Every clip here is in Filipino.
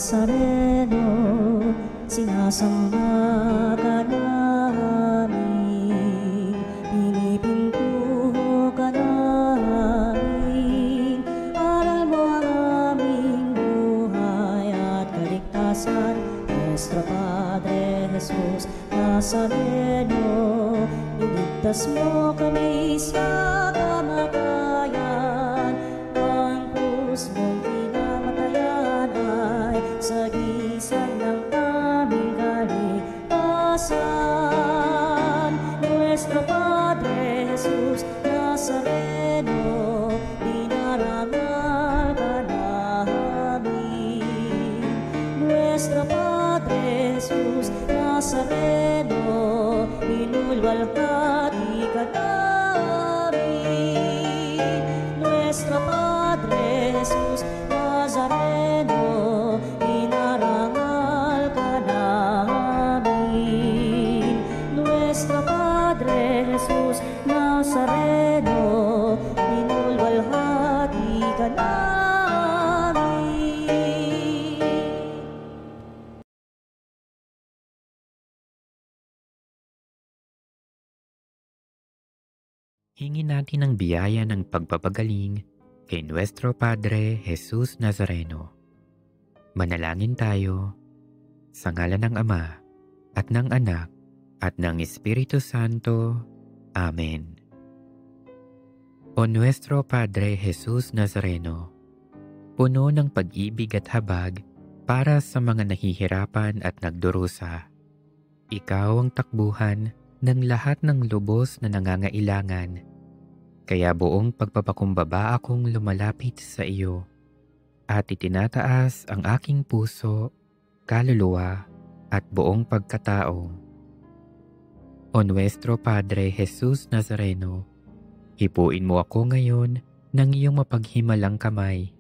Nazareno, sinasamba ka namin, pinipinto ka namin. Aral mo ang aming buhay at kaligtasan, Nuestro Padre Jesus Nazareno, iligtas mo kami sa kamatayan. Ang krus mong pinamatayan ay sagisag ng aming kaligtasan. Nuestro Padre Jesus Nazareno, dinarangal ka namin. Nuestro Padre Jesus Nazareno, inulwalhati ka namin. Nuestro Padre Jesus Nazareno, inarangal ka namin. Nuestro Padre Jesus Nazareno, inulwalhati ka namin. Hingin natin ang biyaya ng pagpapagaling kay Nuestro Padre Jesus Nazareno. Manalangin tayo sa ngalan ng Ama at ng Anak at ng Espiritu Santo. Amen. O Nuestro Padre Jesus Nazareno, puno ng pag-ibig at habag para sa mga nahihirapan at nagdurusa. Ikaw ang takbuhan ng lahat ng lubos na nangangailangan. Kaya buong pagpapakumbaba akong lumalapit sa iyo at itinataas ang aking puso, kaluluwa at buong pagkatao. O Nuestro Padre Jesus Nazareno, hipuin mo ako ngayon ng iyong mapaghimalang kamay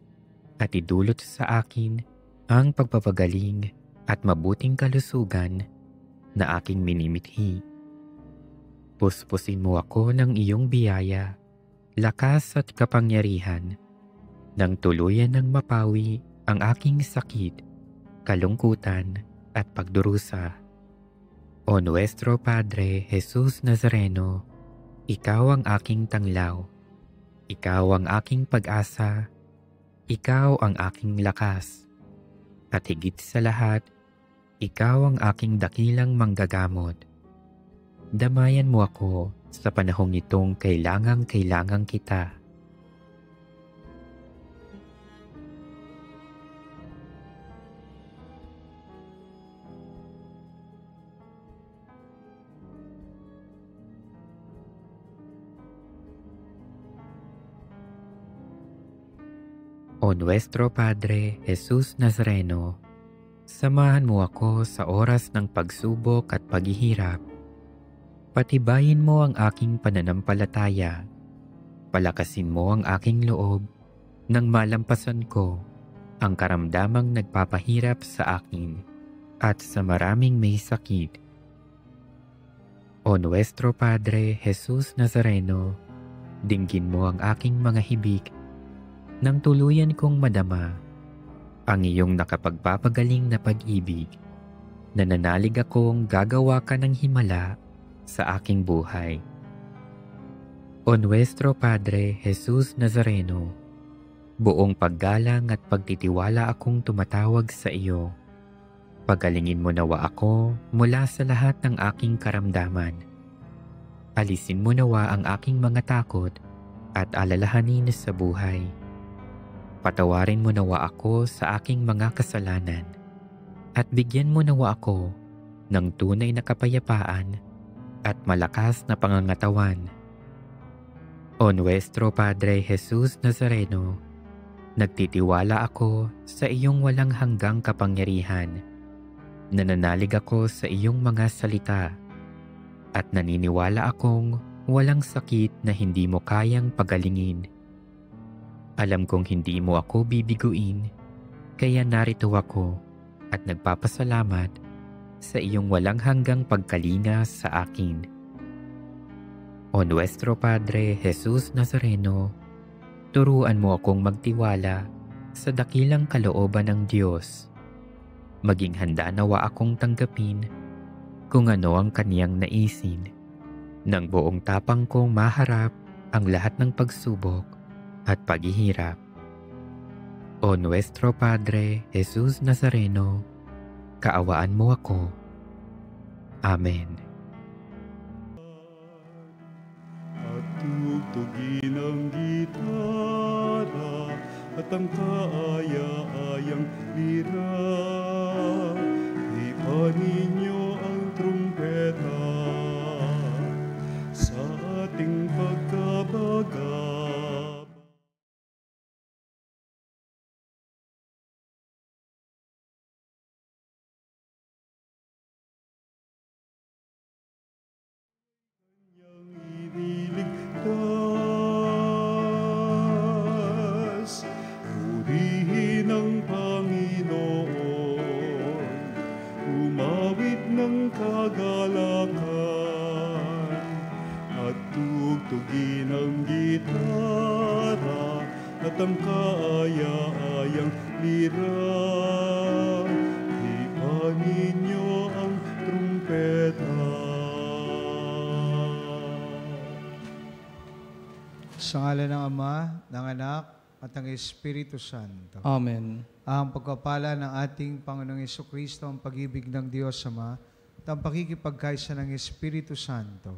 at idulot sa akin ang pagpapagaling at mabuting kalusugan na aking minimithi. Puspusin mo ako ng iyong biyaya, lakas at kapangyarihan, nang tuluyan ng mapawi ang aking sakit, kalungkutan at pagdurusa. O Nuestro Padre Jesus Nazareno, ikaw ang aking tanglaw, ikaw ang aking pag-asa, ikaw ang aking lakas, at higit sa lahat, ikaw ang aking dakilang manggagamot. Damayan mo ako sa panahong itong kailangang kita. O Nuestro Padre Jesus Nazareno, samahan mo ako sa oras ng pagsubok at paghihirap. Patibayin mo ang aking pananampalataya. Palakasin mo ang aking loob nang malampasan ko ang karamdamang nagpapahirap sa akin at sa maraming may sakit. O Nuestro Padre Jesus Nazareno, dinggin mo ang aking mga hibik nang tuluyan kong madama ang iyong nakapagpapagaling na pag-ibig. Nananalig akong gagawa ka ng himala sa aking buhay. O Nuestro Padre Jesus Nazareno, buong paggalang at pagtitiwala akong tumatawag sa iyo. Pagalingin mo nawa ako mula sa lahat ng aking karamdaman. Alisin mo nawa ang aking mga takot at alalahanin sa buhay. Patawarin mo nawa ako sa aking mga kasalanan at bigyan mo nawa ako ng tunay na kapayapaan at malakas na pangangatawan. O Nuestro Padre Jesus Nazareno, nagtitiwala ako sa iyong walang hanggang kapangyarihan. Nananalig ako sa iyong mga salita at naniniwala akong walang sakit na hindi mo kayang pagalingin. Alam kong hindi mo ako bibiguin, kaya narito ako at nagpapasalamat sa iyong walang hanggang pagkalinga sa akin. O Nuestro Padre Jesus Nazareno, turuan mo akong magtiwala sa dakilang kalooban ng Diyos Maging handa nawa akong tanggapin kung ano ang kaniyang naisin. Nang buong tapang kong maharap ang lahat ng pagsubok at paghihirap. O Nuestro Padre Jesus Nazareno, kaawaan mo ako. Amen. At tugtugin ang gitara at ang kaaya-ayang lira. Ipanin niyo ang trumpeta sa ating pagkabagab. Kanyang iniligtas, purihin ang Panginoon, umawit ng kagalakan, at tugtugin ang gitara at ang kaaya-ayang lira. Ipanin niyo ang trumpeta. Sa ngalan ng Ama, ng Anak, at ng Espiritu Santo. Amen. Ang pagpapala ng ating Panginoong Jesucristo, ang pag-ibig ng Diyos Ama, at ang pakikipagkaisa ng Espiritu Santo,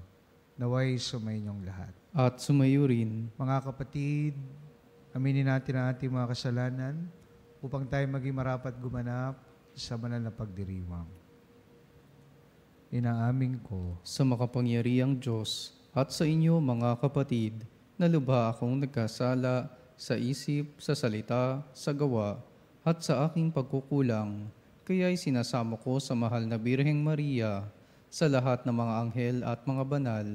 naway sumainyong lahat. At sumayo rin. Mga kapatid, aminin natin ang ating mga kasalanan upang tayo maging marapat gumanap sa banal na pagdiriwang. Inaamin ko Sa makapangyarihang Diyos at sa inyo mga kapatid, na lubha akong nagkasala sa isip, sa salita, sa gawa, at sa aking pagkukulang. Kaya'y sinasamo ko sa mahal na Birheng Maria, sa lahat ng mga anghel at mga banal,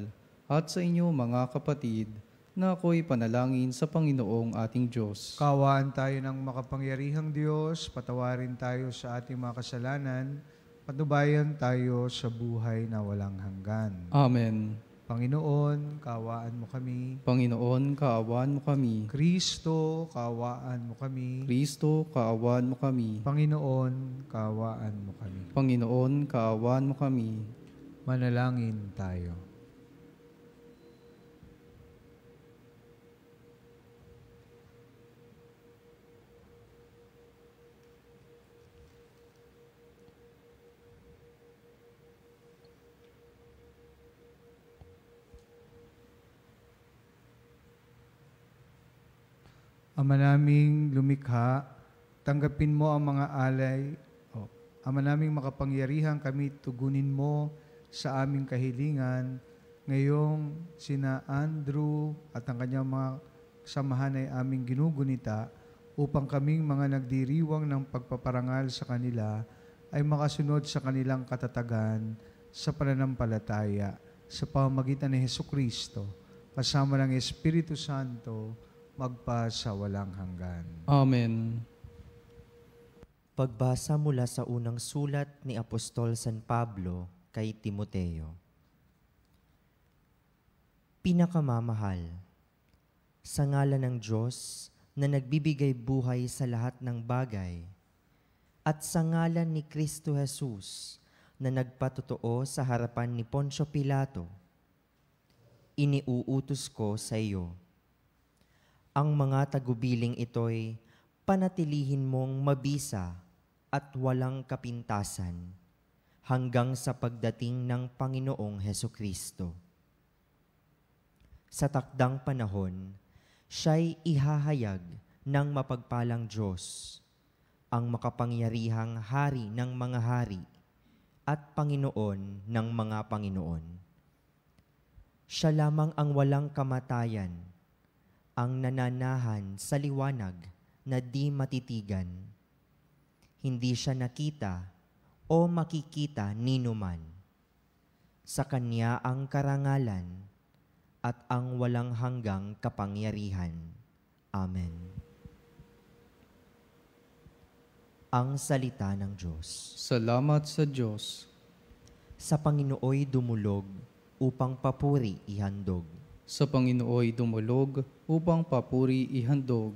at sa inyo mga kapatid, na ako'y panalangin sa Panginoong ating Diyos. Kaawaan tayo ng makapangyarihang Diyos, patawarin tayo sa ating mga kasalanan, patnubayan tayo sa buhay na walang hanggan. Amen. Panginoon, kaawaan mo kami. Panginoon, kaawaan mo kami. Kristo, kaawaan mo kami. Kristo, kaawaan mo kami. Panginoon, kaawaan mo kami. Panginoon, kaawaan mo kami. Manalangin tayo. Ama naming lumikha, tanggapin mo ang mga alay. Ama naming makapangyarihan, kami tugunin mo sa aming kahilingan. Ngayong sina Andrew at ang kanyang mga kasamahan ay aming ginugunita upang kaming mga nagdiriwang ng pagpaparangal sa kanila ay makasunod sa kanilang katatagan sa pananampalataya sa pamamagitan ni Jesucristo kasama ng Espiritu Santo magpa sa walang hanggan. Amen. Pagbasa mula sa unang sulat ni Apostol San Pablo kay Timoteo. Pinakamamahal, sa ngalan ng Diyos na nagbibigay buhay sa lahat ng bagay, at sa ngalan ni Kristo Jesus na nagpatotoo sa harapan ni Poncio Pilato, iniuutos ko sa iyo. Ang mga tagubiling ito'y panatilihin mong mabisa at walang kapintasan hanggang sa pagdating ng Panginoong Hesukristo. Sa takdang panahon, siya'y ihahayag ng mapagpalang Diyos, ang makapangyarihang Hari ng mga hari at Panginoon ng mga Panginoon. Siya lamang ang walang kamatayan, ang nananahan sa liwanag na di matitigan. Hindi siya nakita o makikita ninuman. Sa Kanya ang karangalan at ang walang hanggang kapangyarihan. Amen. Ang salita ng Diyos. Salamat sa Diyos. Sa Panginooy dumulog upang papuri ihandog. Sa Panginooy dumulog upang papuri ihandog.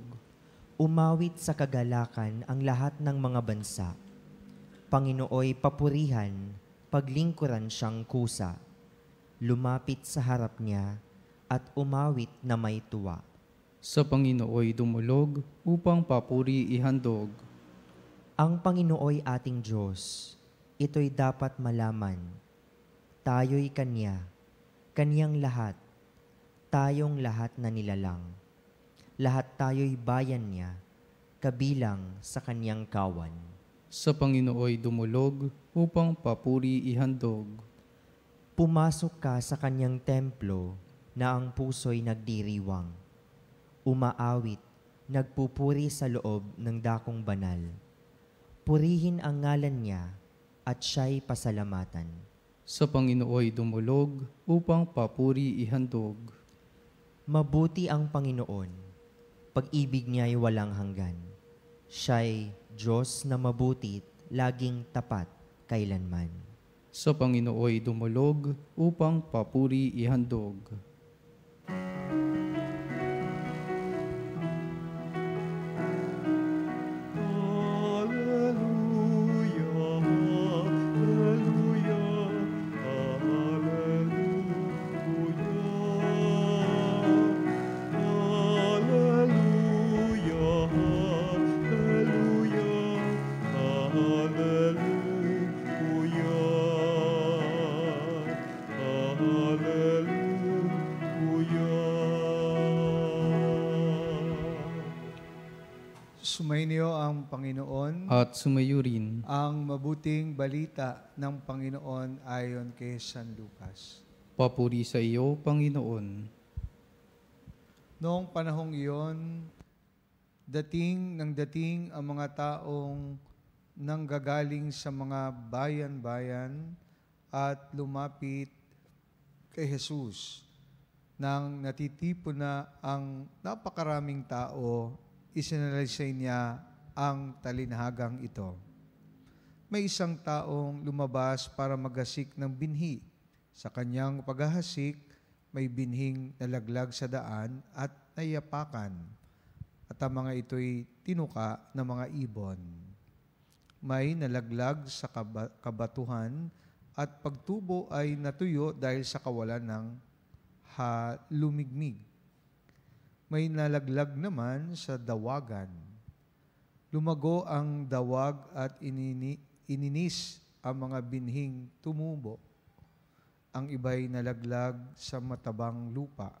Umawit sa kagalakan ang lahat ng mga bansa. Panginooy papurihan, paglingkuran siyang kusa. Lumapit sa harap niya at umawit na may tuwa. Sa Panginooy dumulog upang papuri ihandog. Ang Panginooy ating Diyos, ito'y dapat malaman. Tayo'y Kanya, Kanyang lahat, tayong lahat na nilalang. Lahat tayo'y bayan niya, kabilang sa Kanyang kawan. Sa Panginooy dumulog upang papuri ihandog. Pumasok ka sa Kanyang templo na ang puso'y nagdiriwang. Umaawit, nagpupuri sa loob ng dakong banal. Purihin ang ngalan niya at siya'y pasalamatan. Sa Panginooy dumulog upang papuri ihandog. Mabuti ang Panginoon, pag-ibig niya'y walang hanggan. Siya'y Diyos na mabutit, laging tapat kailanman. Sa Panginooy dumulog upang papuri ihandog. Sumainyo ang Panginoon. At sumayo rin. Ang mabuting balita ng Panginoon ayon kay San Lucas. Papuri sa iyo, Panginoon. Noong panahong iyon, dating ang mga taong nanggagaling sa mga bayan-bayan at lumapit kay Jesus. Nang natitipon na ang napakaraming tao, isinalaysay niya ang talinhagang ito. May isang taong lumabas para maghasik ng binhi. Sa kanyang paghahasik, may binhing nalaglag sa daan at nayapakan. At ang mga ito'y tinuka ng mga ibon. May nalaglag sa kabatuhan at pagtubo ay natuyo dahil sa kawalan ng lumigmig. May nalaglag naman sa dawagan. Lumago ang dawag at ininis ang mga binhing tumubo. Ang iba'y nalaglag sa matabang lupa.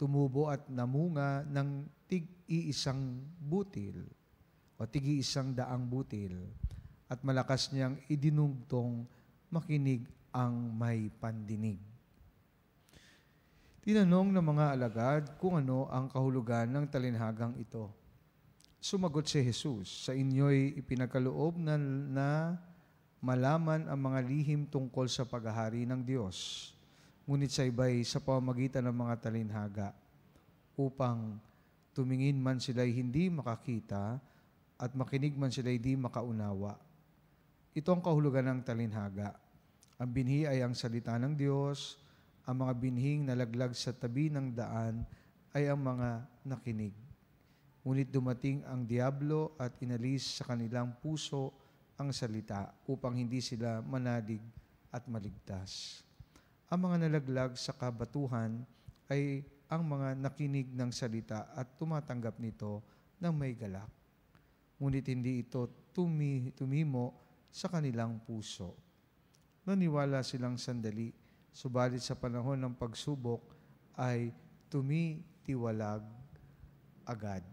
Tumubo at namunga ng tig-iisang butil o tig-iisang daang butil. At malakas niyang idinugtong makinig ang may pandinig. Tinanong ng mga alagad kung ano ang kahulugan ng talinhagang ito. Sumagot si Jesus, sa inyo'y ipinagkaloob na malaman ang mga lihim tungkol sa paghahari ng Diyos. Ngunit sa iba'y sa pamamagitan ng mga talinhaga, upang tumingin man sila'y hindi makakita at makinig man sila'y hindi makaunawa. Ito ang kahulugan ng talinhaga. Ang binhi ay ang salita ng Diyos. Ang mga binhing nalaglag sa tabi ng daan ay ang mga nakinig. Ngunit dumating ang diablo at inalis sa kanilang puso ang salita upang hindi sila manadig at maligtas. Ang mga nalaglag sa kabatuhan ay ang mga nakinig ng salita at tumatanggap nito ng may galak. Ngunit hindi ito tumimo sa kanilang puso. Naniwala silang sandali, subalit sa panahon ng pagsubok ay tumitiwalag agad.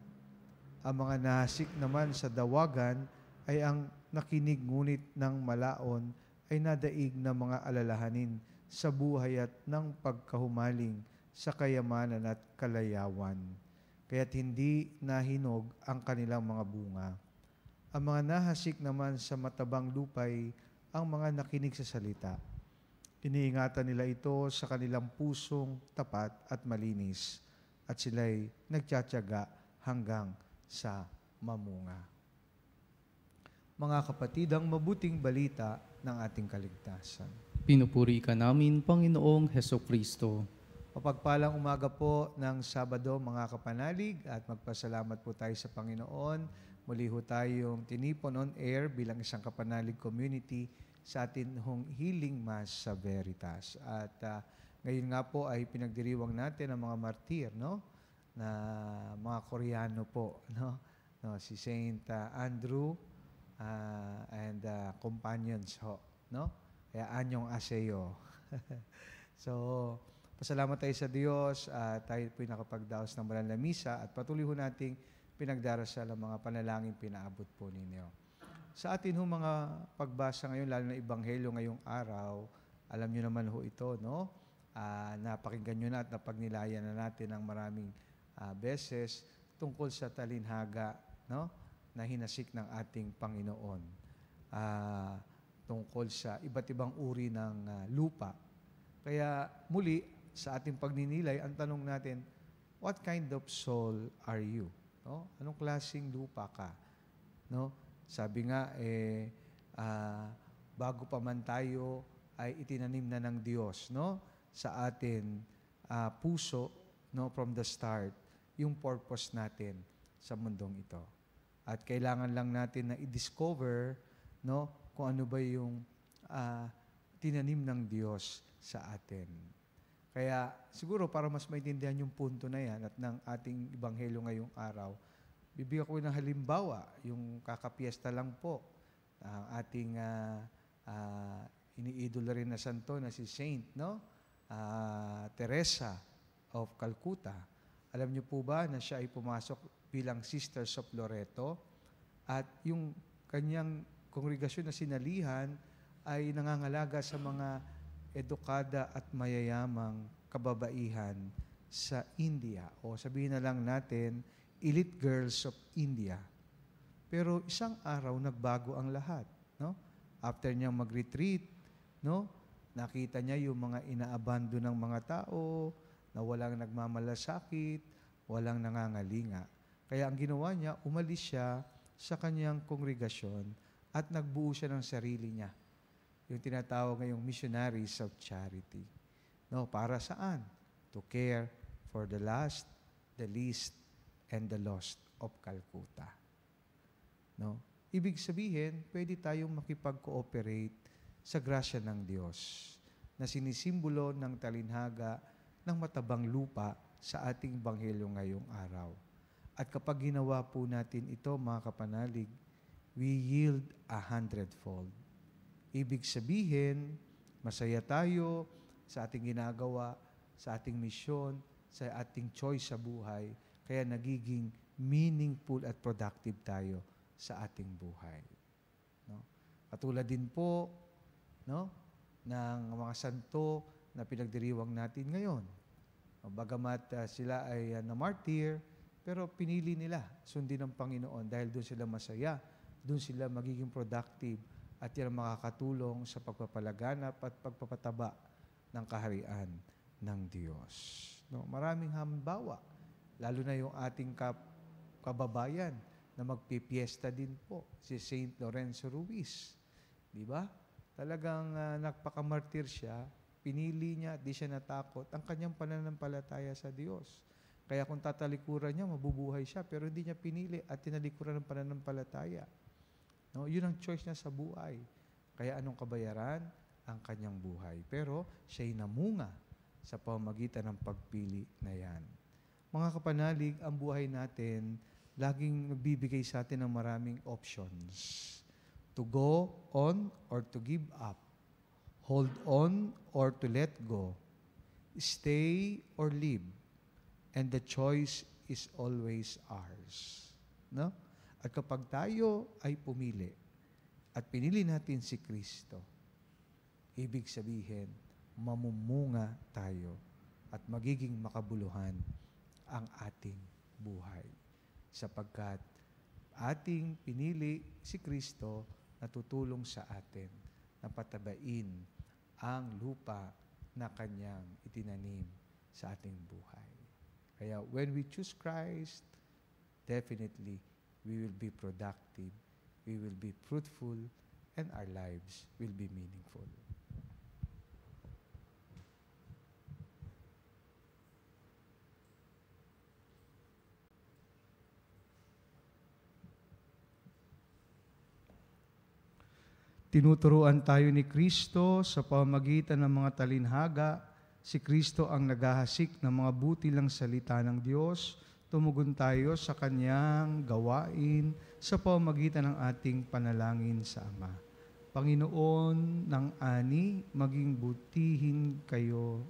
Ang mga nahasik naman sa dawagan ay ang nakinig ngunit ng malaon ay nadaig ng mga alalahanin sa buhay at ng pagkahumaling sa kayamanan at kalayawan. Kaya't hindi nahinog ang kanilang mga bunga. Ang mga nahasik naman sa matabang lupay ang mga nakinig sa salita. Iniingatan nila ito sa kanilang pusong tapat at malinis at sila'y nagtsatsaga hanggang sa mamunga. Mga kapatid, ang mabuting balita ng ating kaligtasan. Pinupuri ka namin, Panginoong Hesukristo. Mapagpalang umaga po ng Sabado, mga kapanalig, at magpasalamat po tayo sa Panginoon Muli ho tayong tinipon on air bilang isang kapanalig community sa atin hong Healing Mass sa Veritas. At ngayon nga po ay pinagdiriwang natin ang mga martir, no? Na mga Koreano po, no? Si Saint Andrew and companions ho, no? Kaya anyong aseyo. So, pasalamat tayo sa Diyos at tayo po'y nakapagdaos ng banal na misa at patuloy ho nating pinagdarasal ang mga panalangin pinaabot po ninyo. Sa atin ho mga pagbasa ngayon, lalo na Ebanghelyo ngayong araw, alam nyo naman ho ito, no? Napakinggan nyo na at napagnilayan na natin ng maraming beses tungkol sa talinhaga, no? Na hinasik ng ating Panginoon. Tungkol sa iba't ibang uri ng lupa. Kaya muli, sa ating pagninilay, ang tanong natin, what kind of soul are you? No? Anong klaseng lupa ka? No? Sabi nga, bago pa man tayo ay itinanim na ng Diyos, no? Sa atin puso, no? From the start, yung purpose natin sa mundong ito. At kailangan lang natin na i-discover, no? Kung ano ba yung tinanim ng Diyos sa atin. Kaya siguro para mas maintindihan yung punto na yan at ng ating Ebanghelyo ngayong araw, bibigyan ko ng halimbawa, yung kakapiesta lang po, ang ating iniidolo rin na santo na si Saint, no? Teresa of Calcutta. Alam niyo po ba na siya ay pumasok bilang Sisters of Loreto at yung kanyang kongregasyon na sinalihan ay nangangalaga sa mga edukada at mayayamang kababaihan sa India. O sabihin na lang natin, elite girls of India. Pero isang araw, nagbago ang lahat. No? After niyang mag-retreat, no? Nakita niya yung mga inaabando ng mga tao, na walang nagmamalasakit, walang nangangalinga. Kaya ang ginawa niya, umalis siya sa kanyang kongregasyon at nagbuo siya ng sarili niya. Yung tinatawag ngayong missionaries of charity. No, para saan? To care for the last, the least, and the lost of Calcutta. No? Ibig sabihin, pwede tayong makipag-cooperate sa grasya ng Diyos na sinisimbolo ng talinhaga ng matabang lupa sa ating Ebanghelyo ngayong araw. At kapag ginawa po natin ito, mga kapanalig, we yield 100-fold. Ibig sabihin, masaya tayo sa ating ginagawa, sa ating misyon, sa ating choice sa buhay, kaya nagiging meaningful at productive tayo sa ating buhay. No? Katulad din po, no, ng mga santo na pinagdiriwang natin ngayon. Bagamat sila ay na-martyr, pero pinili nila sundin ng Panginoon dahil doon sila masaya, doon sila magiging productive, at yan ang makakatulong sa pagpapalaganap at pagpapataba ng kaharian ng Diyos. No, maraming halimbawa, lalo na yung ating kababayan na magpipiesta din po, si Saint Lorenzo Ruiz. Di ba? Talagang nagpakamartir siya, pinili niya, di siya natakot, ang kanyang pananampalataya sa Diyos. Kaya kung tatalikuran niya, mabubuhay siya, pero hindi niya pinili at tinalikuran ng pananampalataya. No, yun ang choice niya sa buhay. Kaya anong kabayaran? Ang kanyang buhay. Pero siya'y namunga sa pamamagitan ng pagpili na yan. Mga kapanalig, ang buhay natin, laging nagbibigay sa atin ng maraming options. To go on or to give up. Hold on or to let go. Stay or leave. And the choice is always ours. No? At kapag tayo ay pumili at pinili natin si Kristo, ibig sabihin, mamumunga tayo at magiging makabuluhan ang ating buhay. Sapagkat ating pinili si Kristo na tutulong sa atin na patabain ang lupa na Kanyang itinanim sa ating buhay. Kaya when we choose Christ, definitely, we will be productive, we will be fruitful, and our lives will be meaningful. Tinuturuan tayo ni Kristo sa pamamagitan ng mga talinhaga. Si Kristo ang naghahasik ng mga butilang salita ng Diyos. Tumugon tayo sa Kanyang gawain sa pamamagitan ng ating panalangin sa Ama. Panginoon ng ani, maging butihin kayo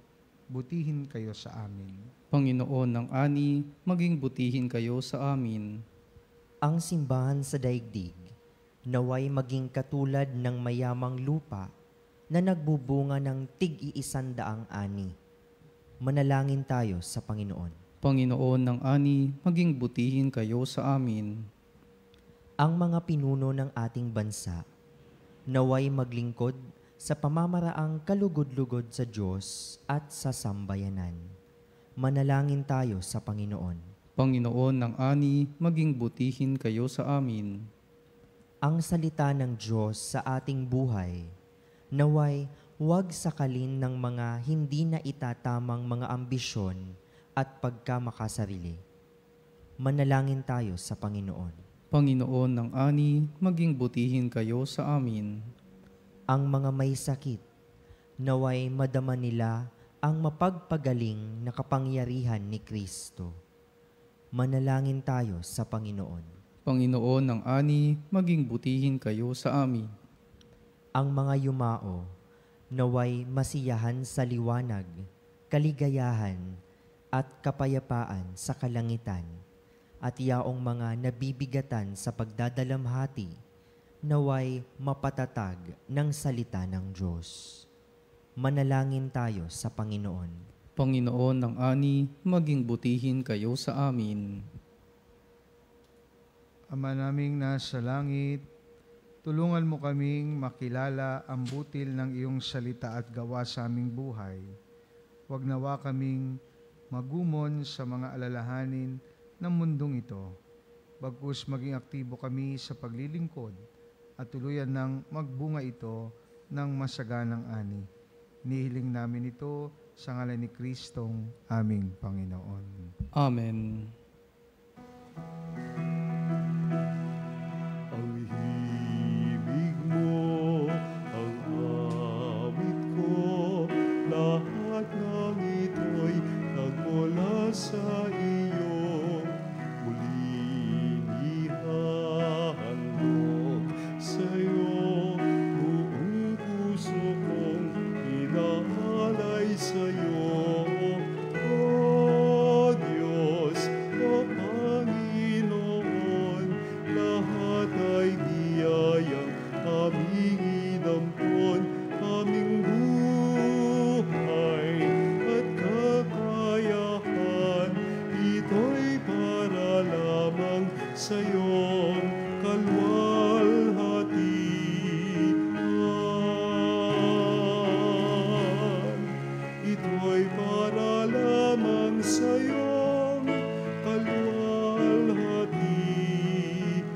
sa amin. Panginoon ng ani, maging butihin kayo sa amin. Ang simbahan sa daigdig, naway maging katulad ng mayamang lupa na nagbubunga ng tig-iisandaang ani. Manalangin tayo sa Panginoon. Panginoon ng ani, maging butihin kayo sa amin. Ang mga pinuno ng ating bansa, naway maglingkod sa pamamaraang kalugod-lugod sa Diyos at sa sambayanan. Manalangin tayo sa Panginoon. Panginoon ng ani, maging butihin kayo sa amin. Ang salita ng Diyos sa ating buhay, naway huwag sakalin ng mga hindi na itatamang mga ambisyon at pagkamakasarili. Manalangin tayo sa Panginoon. Panginoon ng ani, maging butihin kayo sa amin. Ang mga may sakit, naway madama nila ang mapagpagaling na kapangyarihan ni Kristo. Manalangin tayo sa Panginoon. Panginoon ng ani, maging butihin kayo sa amin. Ang mga yumao, naway masiyahan sa liwanag, kaligayahan, at kapayapaan sa kalangitan, at yaong mga nabibigatan sa pagdadalamhati, naway mapatatag ng salita ng Diyos. Manalangin tayo sa Panginoon. Panginoon ng ani, maging butihin kayo sa amin. Ama naming nasa langit, tulungan mo kaming makilala ang butil ng iyong salita at gawa sa aming buhay. Huwag nawa kaming magumon sa mga alalahanin ng mundong ito. Bagkus maging aktibo kami sa paglilingkod at tuluyan ng magbunga ito ng masaganang ani. Nihiling namin ito sa ngalan ni Kristong aming Panginoon. Amen. Sa iyo muling ihahandog sa iyo, buong puso kong inaalay sa iyo. O Diyos, o Panginoon, lahat ay biyayang aming inampon, aming buhay at kakayahan. Ito'y para lamang sa iyong kalwalhatian. Ito'y para lamang sa iyong kalwalhatian.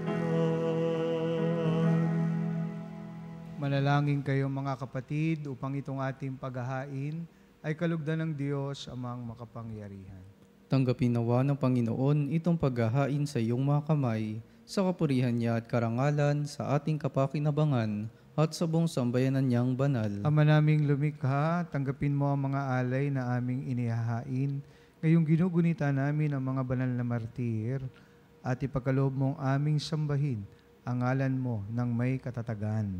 Manalangin kayo mga kapatid upang itong ating paghahain ay kalugdan ng Diyos amang makapangyarihan. Tanggapin nawa ng Panginoon itong paghahain sa iyong mga kamay, sa kapurihan niya at karangalan, sa ating kapakinabangan, at sa buong sambayanan niyang banal. Ama naming lumikha, tanggapin mo ang mga alay na aming inihahain. Ngayong ginugunita namin ang mga banal na martir, at ipagkaloob mong aming sambahin ang ngalan mo ng may katatagan.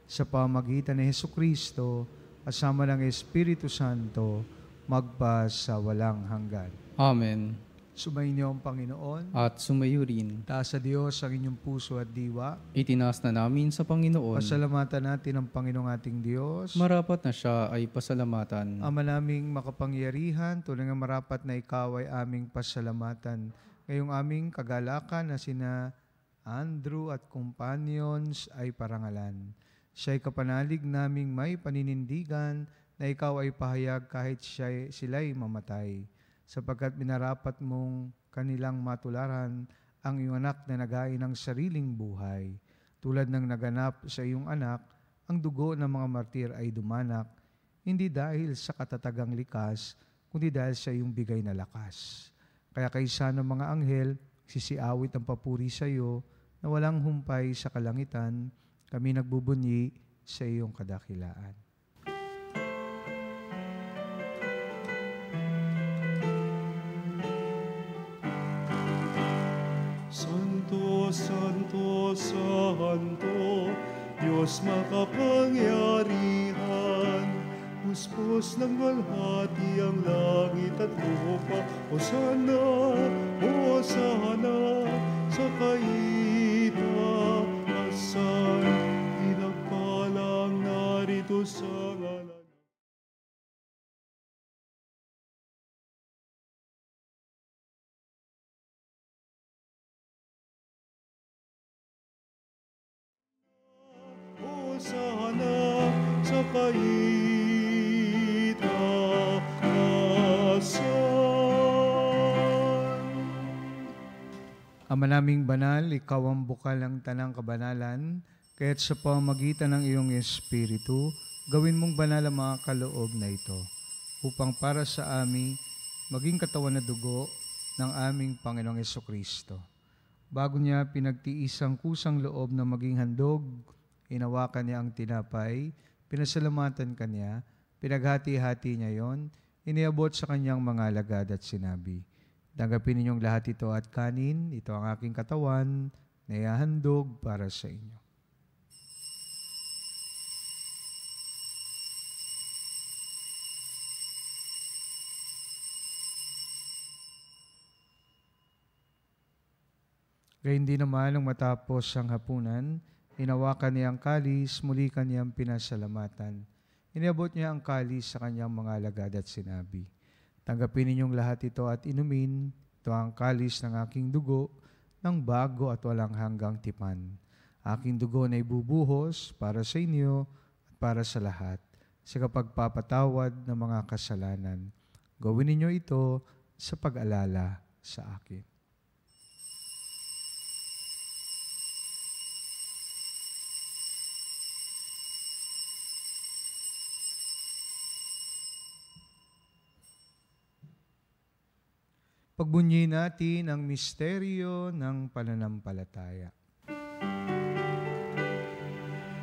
Sa pamagitan ni Hesukristo, kasama ng Espiritu Santo, magpa sa walang hanggan. Amen. Sumainyo ang Panginoon. At sumayo rin. Taas sa Diyos ang inyong puso at diwa. Itinaas na namin sa Panginoon. Pasalamatan natin ang Panginoong ating Diyos. Marapat na siya ay pasalamatan. Ama naming makapangyarihan, tunay nga marapat na ikaw ay aming pasalamatan. Ngayong aming kagalakan na sina Andrew at companions ay parangalan. Siya'y kapanalig naming may paninindigan na ikaw ay pahayag kahit sila'y mamatay. Sapagkat minarapat mong kanilang matularan ang iyong anak na naghain ng sariling buhay. Tulad ng naganap sa iyong anak, ang dugo ng mga martir ay dumanak, hindi dahil sa katatagang likas, kundi dahil sa iyong bigay na lakas. Kaya kaysa ng mga anghel, sisiawit ang papuri sa iyo na walang humpay sa kalangitan, kami nagbubunyi, sa iyong kadakilaan. Santo, Santo, Santo, Diyos makapangyarihan, puspos ng walhati ang langit at lupa. Hosana, Hosana, sa kaitaasan, pinagpalang narito sa ngalan. Hosana sa kaitaasan. Ama naming banal, ikaw ang bukal ng tanang kabanalan, kaya't sa pamamagitan ng iyong Espiritu, gawin mong banal ang mga kaloob na ito, upang para sa amin, maging katawan na dugo ng aming Panginoong Hesukristo. Bago niya pinagtiis ang kusang loob na maging handog, inawakan niya ang tinapay, pinasalamatan kanya, pinaghati-hati niya yon, iniabot sa kanyang mga alagad at sinabi, "Tanggapin ninyong lahat ito at kanin, ito ang aking katawan na ihahandog para sa inyo." Gayun din naman nung matapos ang hapunan, inawakan niya ang kalis, muli kanyang pinasalamatan. Iniabot niya ang kalis sa kanyang mga alagad at sinabi, "Tanggapin ninyong lahat ito at inumin, ito ang kalis ng aking dugo, ng bago at walang hanggang tipan. Aking dugo na ibubuhos para sa inyo at para sa lahat, sa kapagpapatawad ng mga kasalanan. Gawin ninyo ito sa pag-alala sa akin." Pagbunyi natin ang misteryo ng pananampalataya.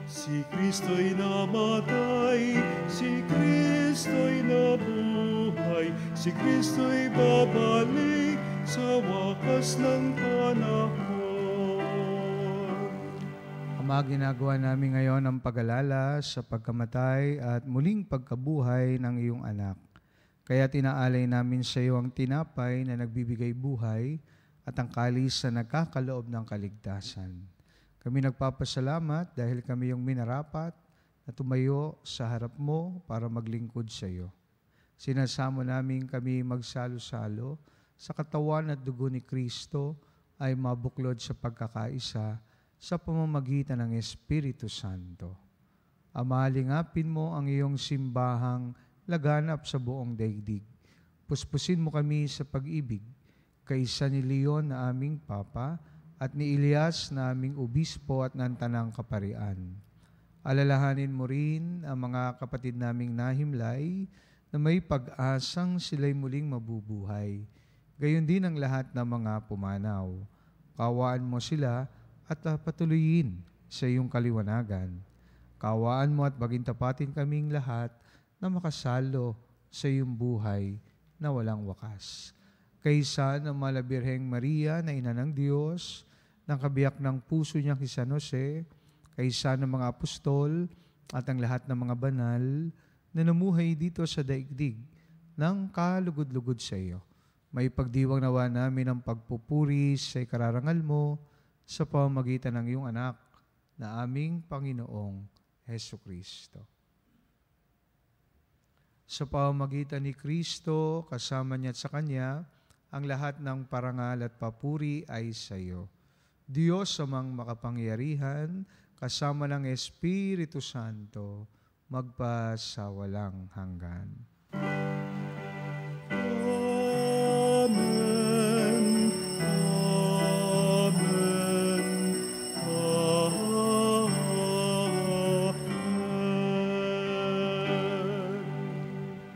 Si Kristo'y namatay, si Kristo'y nabuhay, si Kristo'y babalik sa wakas ng panahon. Ama, ginagawa namin ngayon ang pag-alala sa pagkamatay at muling pagkabuhay ng iyong anak. Kaya tinaalay namin sa iyo ang tinapay na nagbibigay buhay at ang kalis na nagkakaloob ng kaligtasan. Kami nagpapasalamat dahil kami yung minarapat na tumayo sa harap mo para maglingkod sa iyo. Sinasamo namin kami magsalo-salo sa katawan at dugo ni Kristo ay mabuklod sa pagkakaisa sa pamamagitan ng Espiritu Santo. Ama, lingapin mo ang iyong simbahang laganap sa buong daigdig. Puspusin mo kami sa pag-ibig, kaisa ni Leon na aming Papa at ni Elias na aming Obispo at ng Tanang Kaparian. Alalahanin mo rin ang mga kapatid naming nahimlay na may pag-asang sila'y muling mabubuhay. Gayon din ang lahat ng mga pumanaw. Kawaan mo sila at patuloyin sa iyong kaliwanagan. Kawaan mo at maging tapatin kaming lahat na makasalo sa iyong buhay na walang wakas. Kaysa ng Malabirheng Maria na ina ng Diyos, ng kabiyak ng puso niyang si San Jose, kaysa ng mga apostol at ang lahat ng mga banal na namuhay dito sa daigdig ng kalugod-lugod sa iyo. May pagdiwang nawa namin ang pagpupuri sa ikararangal mo sa pamamagitan ng iyong anak na aming Panginoong Hesukristo. Sa pamamagitan ni Kristo, kasama niya at sa Kanya, ang lahat ng parangal at papuri ay sa iyo. Diyos amang makapangyarihan, kasama ng Espiritu Santo, magpa sa walang hanggan. Amen.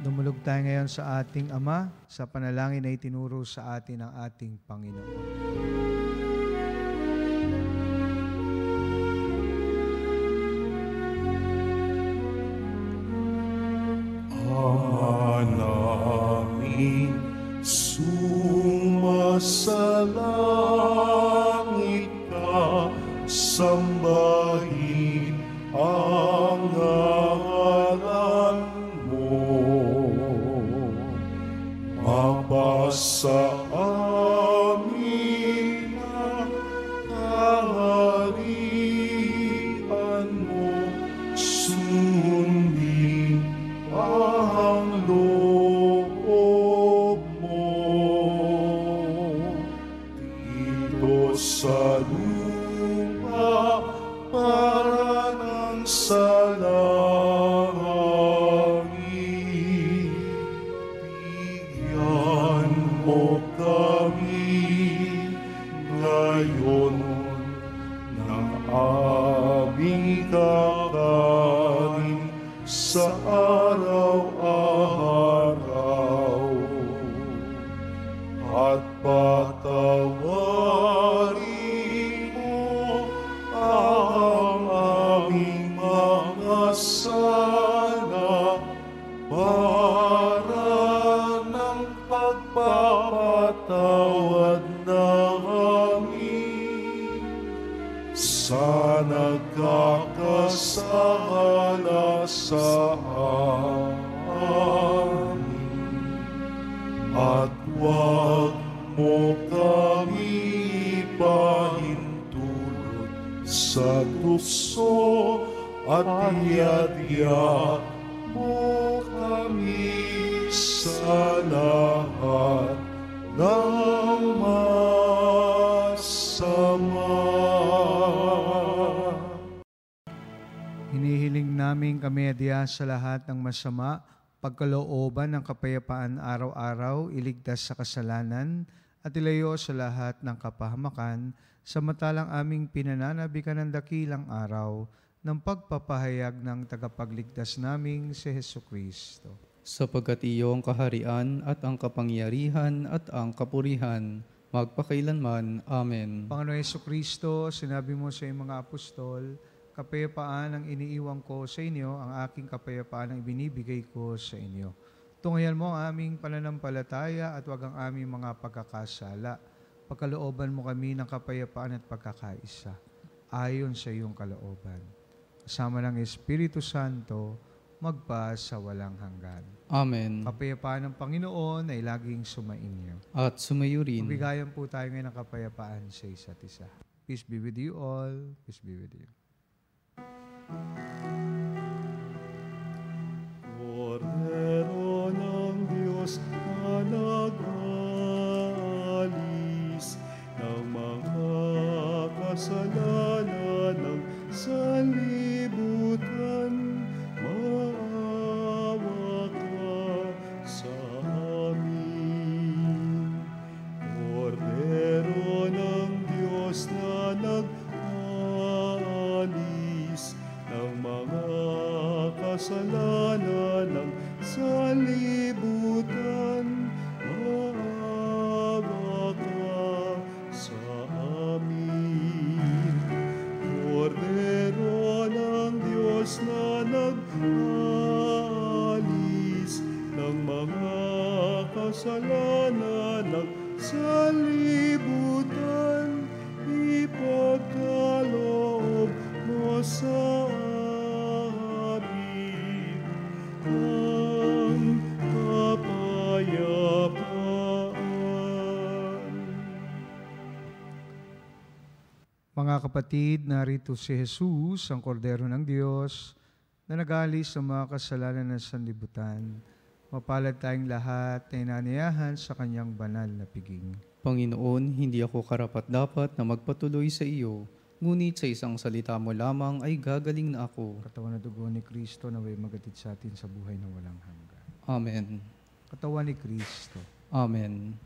Dumulog tayo ngayon sa ating Ama, sa panalangin na itinuro sa atin ng ating Panginoon. sa araw-araw at patawarin mo ang aming mga sala para ng pagpapatawad namin sa nagkakasala sa amin. At huwag mo kami ipahintulot sa tukso at iadya mo kami sa lahat ng masama. Hinihiling namin kami adya sa lahat ng masama, pagkalooban ng kapayapaan araw-araw, iligtas sa kasalanan, at ilayo sa lahat ng kapahamakan, samantalang aming pinananabikan ng dakilang araw ng pagpapahayag ng tagapagligtas naming si Hesukristo. Sapagkat iyo ang kaharian at ang kapangyarihan at ang kapurihan, magpakailanman. Amen. Panginoon Hesukristo, sinabi mo sa iyong mga apostol, kapayapaan ang iniiwan ko sa inyo, ang aking kapayapaan ang ibinibigay ko sa inyo. Tunghayan mo ang aming pananampalataya at wag ang aming mga pagkakasala. Pagkalooban mo kami ng kapayapaan at pagkakaisa, ayon sa iyong kalooban. Kasama ng Espiritu Santo, magpa sa walang hanggan. Amen. Kapayapaan ng Panginoon ay laging sumainyo. At sumayo rin. Mabigayan po tayo ngayon ng kapayapaan sa isa't isa. Peace be with you all. Peace be with you. Kordero ng Diyos na nag-alis ng mga kasalanan ng sanlibutan, maawa ka sa amin. Kordero ng Diyos na nag-alis ng mga kasalanan ng sanlibutan, maawa ka sa amin. Kordero ng Diyos na nag-alis ng mga kasalanan ng sanlibutan, ipagkaloob mo sa amin ang kapayapaan. Mga kapatid, narito si Jesus, ang kordero ng Diyos, na nag-alis sa mga kasalanan ng sanlibutan. Mapalad tayong lahat na inanayahan sa kanyang banal na piging. Panginoon, hindi ako karapat-dapat na magpatuloy sa iyo, ngunit sa isang salita mo lamang ay gagaling na ako. Katawan na dugo ni Kristo na way magatid sa atin sa buhay na walang hanggan. Amen. Katawan ni Kristo. Amen.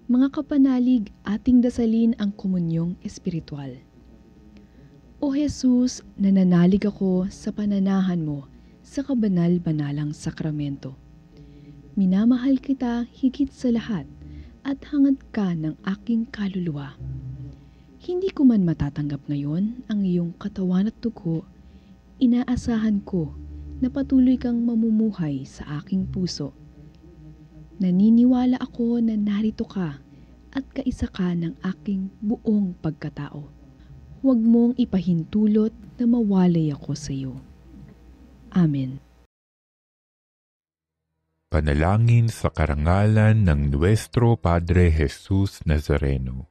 Mga kapanalig, ating dasalin ang komunyong espiritual. O Jesus, nananalig ako sa pananahan mo sa kabanal-banalang sakramento. Minamahal kita higit sa lahat at hangad ka ng aking kaluluwa. Hindi ko man matatanggap ngayon ang iyong katawan at dugo, inaasahan ko na patuloy kang mamumuhay sa aking puso. Naniniwala ako na narito ka at kaisa ka ng aking buong pagkatao. Huwag mong ipahintulot na mawalay ako sa iyo. Amen. Panalangin sa karangalan ng Nuestro Padre Jesus Nazareno.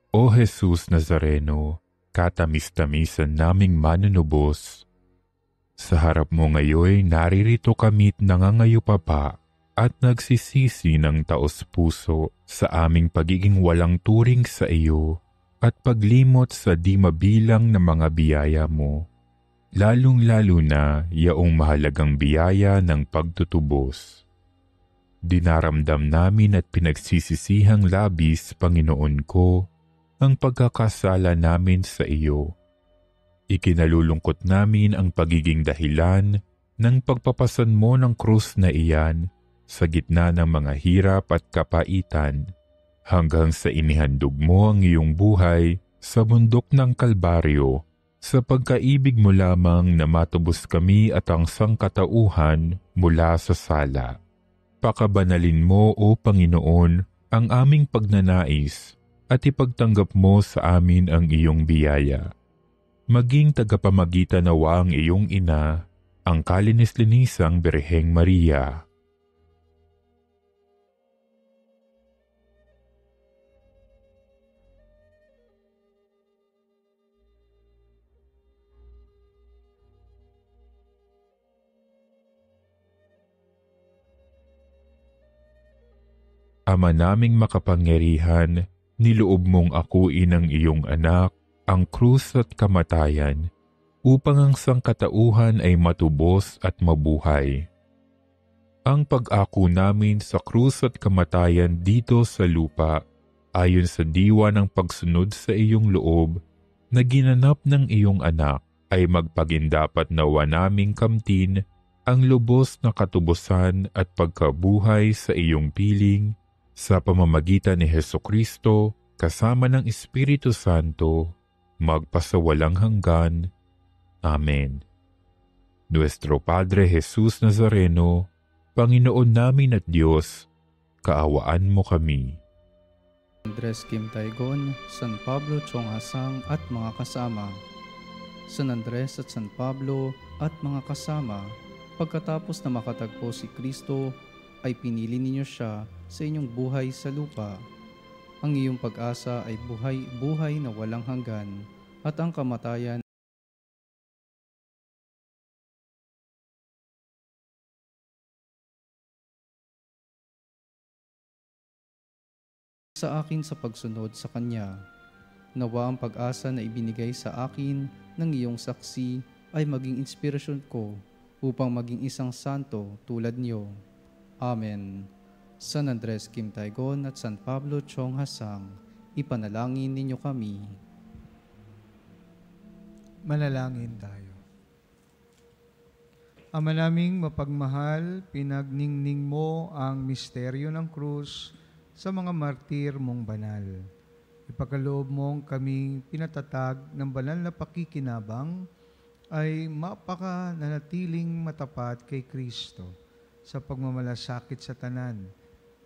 O Jesus Nazareno, katamis-tamisan naming manunubos, sa harap mo ngayon naririto kami't nangangayupapa at nagsisisi ng taos-puso sa aming pagiging walang turing sa iyo at paglimot sa di mabilang na mga biyaya mo, lalong-lalo na yaong mahalagang biyaya ng pagtutubos. Dinaramdam namin at pinagsisisihang labis, Panginoon ko, ang pagkakasala namin sa iyo. Ikinalulungkot namin ang pagiging dahilan ng pagpapasan mo ng krus na iyan sa gitna ng mga hirap at kapaitan, hanggang sa inihandog mo ang iyong buhay sa bundok ng Kalbaryo, sa pagkaibig mo lamang na matubos kami at ang sangkatauhan mula sa sala. Pakabanalin mo, O Panginoon, ang aming pagnanais at ipagtanggap mo sa amin ang iyong biyaya. Maging tagapamagitan nawa ang iyong ina, ang kalinis-linisang Birheng Maria. Ama naming makapangyarihan, niloob mong akuin ang iyong anak, ang krus at kamatayan, upang ang sangkatauhan ay matubos at mabuhay. Ang pag-ako namin sa krus at kamatayan dito sa lupa, ayon sa diwa ng pagsunod sa iyong loob, na ginanap ng iyong anak, ay magpagindapat nawa naming kamtin ang lubos na katubusan at pagkabuhay sa iyong piling, sa pamamagitan ni Hesukristo, kasama ng Espiritu Santo, magpasawalang hanggan. Amen. Nuestro Padre Jesus Nazareno, Panginoon namin at Diyos, kaawaan mo kami. Andres Kim Taygon, San Pablo Chong Hasang at mga kasama. San Andres at San Pablo at mga kasama, pagkatapos na makatagpo si Kristo, ay pinili ninyo siya sa inyong buhay sa lupa. Ang iyong pag-asa ay buhay na walang hanggan, at ang kamatayan sa akin sa pagsunod sa Kanya. Nawa ang pag-asa na ibinigay sa akin ng iyong saksi ay maging inspirasyon ko upang maging isang santo tulad niyo. Amen. San Andres Kim Taygon at San Pablo Chong Hasang, ipanalangin ninyo kami. Manalangin tayo. Ama naming mapagmahal, pinagningning mo ang misteryo ng krus sa mga martir mong banal. Ipagkaloob mong kaming pinatatag ng banal na pakikinabang ay mapakananatiling matapat kay Kristo sa pagmamalasakit sa tanan.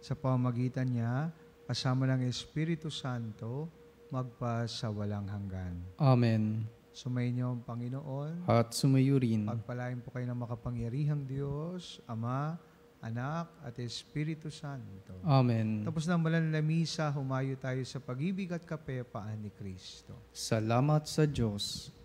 Sa pamamagitan niya, kasama ng Espiritu Santo, magpasawalang hanggan. Amen. Sumainyo ang Panginoon. At sumayo rin. Pagpalain po kayo ng makapangyarihang Diyos, Ama, Anak, at Espiritu Santo. Amen. Tapos ng banal na misa, humayo tayo sa pag-ibig at kapayapaan ni Kristo. Salamat sa Diyos.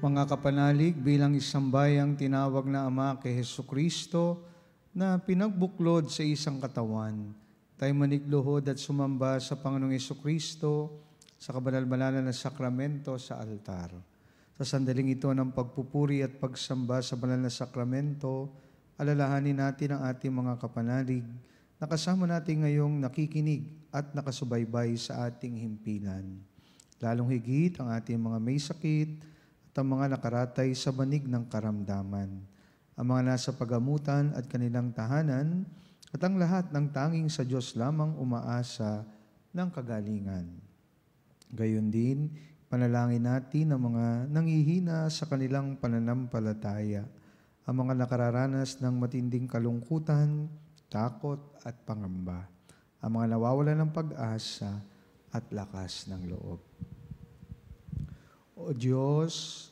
Mga kapanalig, bilang isang bayang tinawag na Ama kay Hesukristo na pinagbuklod sa isang katawan, tayo manigluhod at sumamba sa Panginoong Hesukristo sa kabanal-banalan na sakramento sa altar. Sa sandaling ito ng pagpupuri at pagsamba sa banal na sakramento, alalahanin natin ang ating mga kapanalig na kasama natin ngayong nakikinig at nakasubaybay sa ating himpilan. Lalong higit ang ating mga may sakit at ang mga nakaratay sa banig ng karamdaman, ang mga nasa pagamutan at kanilang tahanan, at ang lahat ng tanging sa Diyos lamang umaasa ng kagalingan. Gayon din, panalangin natin ang mga nanghihina sa kanilang pananampalataya, ang mga nakararanas ng matinding kalungkutan, takot at pangamba, ang mga nawawalan ng pag-asa at lakas ng loob. O Diyos,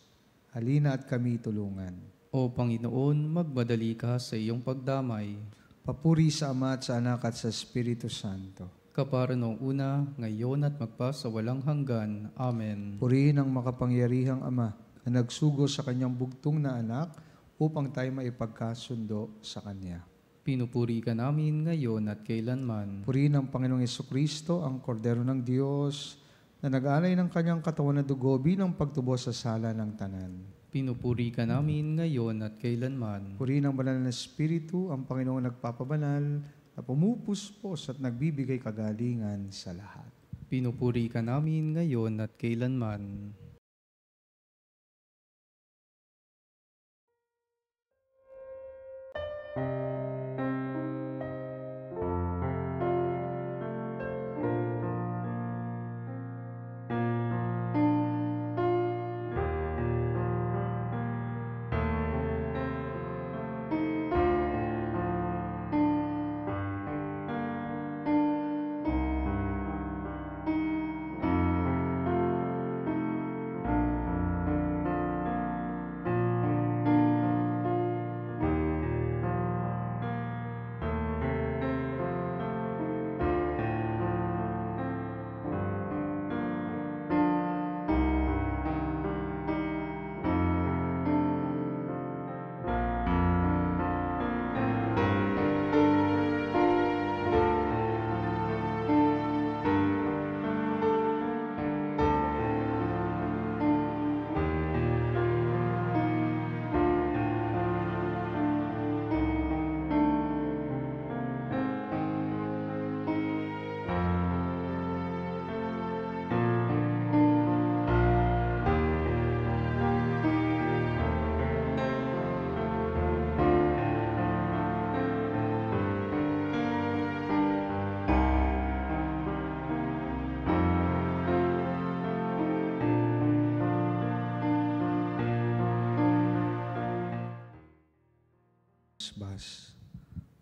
halina at kami tulungan. O Panginoon, magmadali ka sa iyong pagdamay. Papuri sa Ama at sa Anak at sa Espiritu Santo. Kapara noong una, ngayon at magpasawalang hanggan. Amen. Purihin ang makapangyarihang Ama na nagsugo sa kanyang bugtong na anak upang tayo maipagkasundo sa Kanya. Pinupuri ka namin ngayon at kailanman. Purihin ang Panginoong Hesukristo, ang Kordero ng Diyos, na nag-alay ng kanyang katawan na dugo bilang pagtubos sa sala ng tanan. Pinupuri ka namin ngayon at kailanman. Purihin ang banal na Espiritu, ang Panginoong nagpapabanal, na pumupuspos at nagbibigay kagalingan sa lahat. Pinupuri ka namin ngayon at kailanman.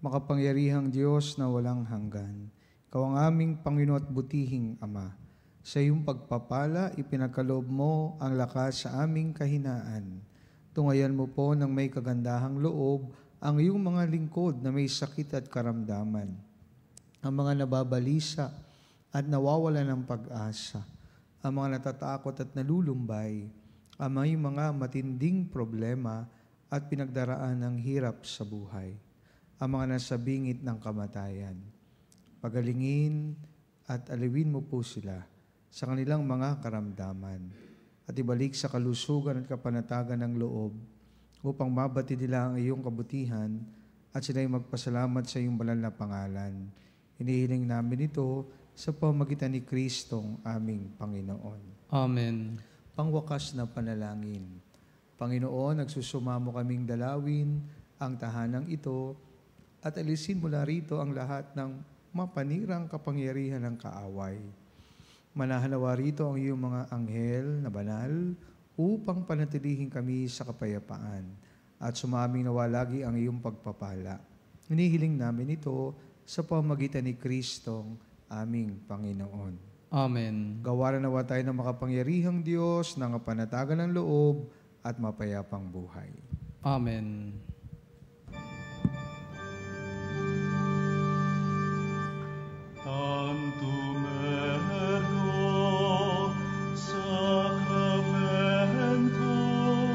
Makapangyarihang Diyos na walang hanggan, Ikaw ang aming Panginoon at butihing Ama. Sa iyong pagpapala, ipinagkaloob mo ang lakas sa aming kahinaan. Tungayan mo po ng may kagandahang loob ang iyong mga lingkod na may sakit at karamdaman, ang mga nababalisa at nawawala ng pag-asa, ang mga natatakot at nalulumbay, ang may mga matinding problema at pinagdaraan ng hirap sa buhay, ang mga nasa bingit ng kamatayan. Pagalingin at aliwin mo po sila sa kanilang mga karamdaman at ibalik sa kalusugan at kapanatagan ng loob upang mabati nila ang iyong kabutihan at sila'y magpasalamat sa iyong banal na pangalan. Hinihiling namin ito sa pamamagitan ni Kristong aming Panginoon. Amen. Pangwakas na panalangin. Panginoon, nagsusumamo kaming dalawin ang tahanang ito at alisin mula rito ang lahat ng mapanirang kapangyarihan ng kaaway. Manahalawa rito ang iyong mga anghel na banal upang panatilihin kami sa kapayapaan at sumaming nawalagi ang iyong pagpapala. Hinihiling namin ito sa pamamagitan ni Kristong aming Panginoon. Amen. Gawaran nawa tayo ng makapangyarihang Diyos ng kapanatagan ng loob at mapayapang buhay. Amen. Tantum ergo sacramentum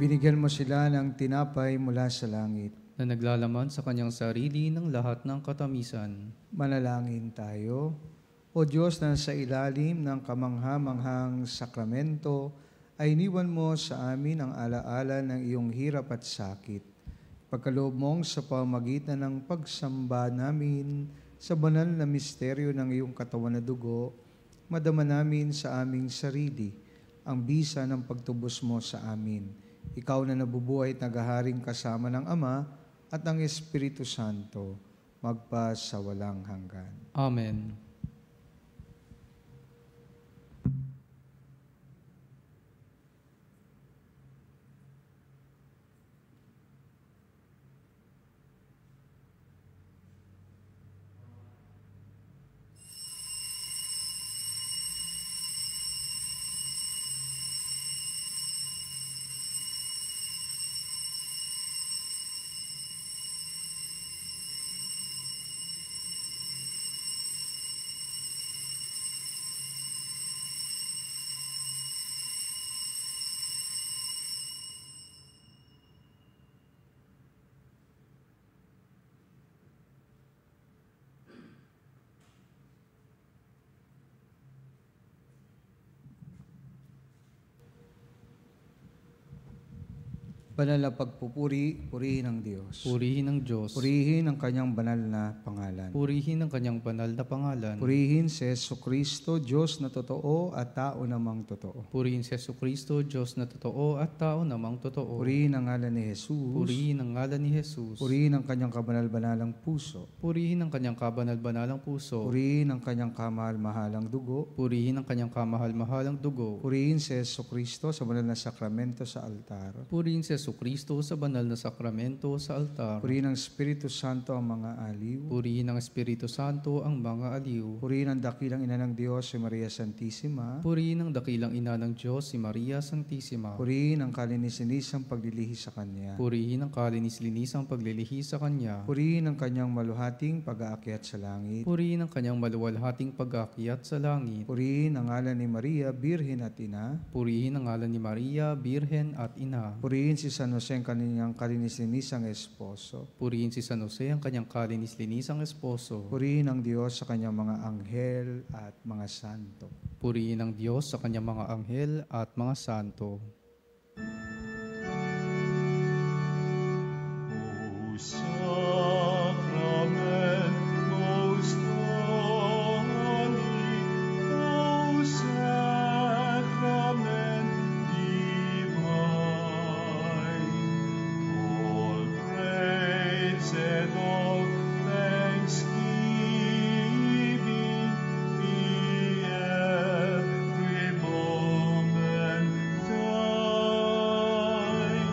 Binigyan mo sila ng tinapay mula sa langit. Na naglalaman sa kanyang sarili ng lahat ng katamisan. Manalangin tayo. O Diyos na sa ilalim ng kamangha-manghang sakramento, ay iniwan mo sa amin ang alaala ng iyong hirap at sakit. Pagkaloob mong sa pamagitan ng pagsamba namin sa banal na misteryo ng iyong katawan na dugo, madama namin sa aming sarili ang bisa ng pagtubos mo sa amin. Ikaw na nabubuhay at naghaharing kasama ng Ama at ng Espiritu Santo, magpa sa walang hanggan. Amen. Banal na pagpupuri, purihin ang Diyos. Purihin ang Diyos. Purihin ang kanyang banal na pangalan. Purihin ang kanyang banal na pangalan. Purihin si Jesucristo, Diyos na totoo at tao namang totoo. Purihin si Jesucristo, Diyos na totoo at tao namang totoo. Purihin ang ngalan ni Jesus. Purihin ang ngalan ni Jesus. Purihin ang kanyang kabanal-banalang puso. Purihin ang kanyang kabanal-banalang puso. Purihin ang kanyang kamahal-mahalang dugo. Purihin ang kanyang kamahal-mahalang dugo. Purihin si Jesucristo sa banal na sakramento sa altar. Purihin si Jesucristo sa banal na sakramento sa altar. Purihin ang Espiritu Santo ang mga aliw. Purihin ang Espiritu Santo ang mga aliw. Purihin ang dakilang ina ng Diyos, si Maria Santissima. Purihin ang dakilang ina ng Diyos, si Maria Santissima. Purihin ang kalinis-linisang paglilihi sa Kanya. Purihin ang kalinis-linisang paglilihi sa Kanya. Purihin ang kanyang maluhating pag-aakyat sa langit. Purihin ang kanyang maluwalhating pag-aakyat sa langit. Purihin ang ngalan ni Maria, Birhen at Ina. Purihin ang ngalan ni Maria, Birhen at Ina. Purihin si San Jose ang kanyang kalinis-linisang esposo. Purihin si San Jose ang kanyang kalinis-linisang esposo. Purihin ang Diyos sa kanyang mga anghel at mga santo. Purihin ang Diyos sa kanyang mga anghel at mga santo. O Sacrament most holy, O Sacrament divine, all praise and all thanksgiving be every moment thine,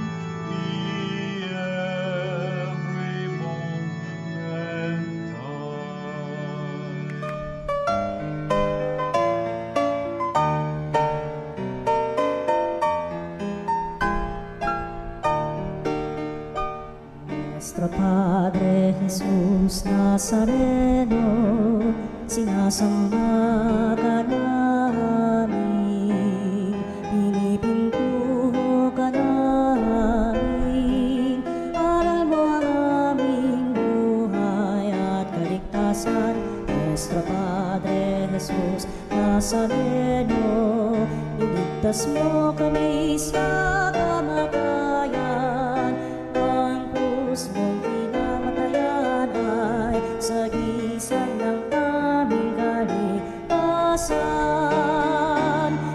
be every moment thine. Nuestro Padre Jesús Nazareno, sinasamba ka namin, pinipintuho ka namin, aral mo ang aming buhay at kaligtasan. Nuestro Padre Jesús Nazareno, iligtas mo kami sa kamatayan, ang krus mong pinamatayan ay sagisag ng aming kaligtasan.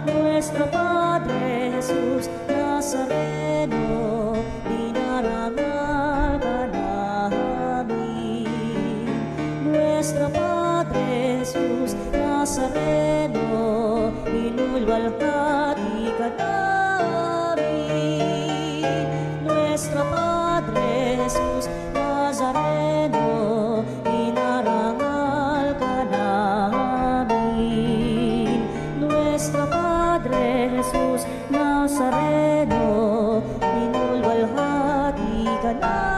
Nuestro Padre Jesus Nazareno, dinarangal ka namin. Nuestro Padre Jesus Nazareno, inulwalhati ka namin. Nuestro Padre Jesus Nazareno, inarangal ka namin. Nuestro Padre Jesus Nazareno, inulwalhati ka namin.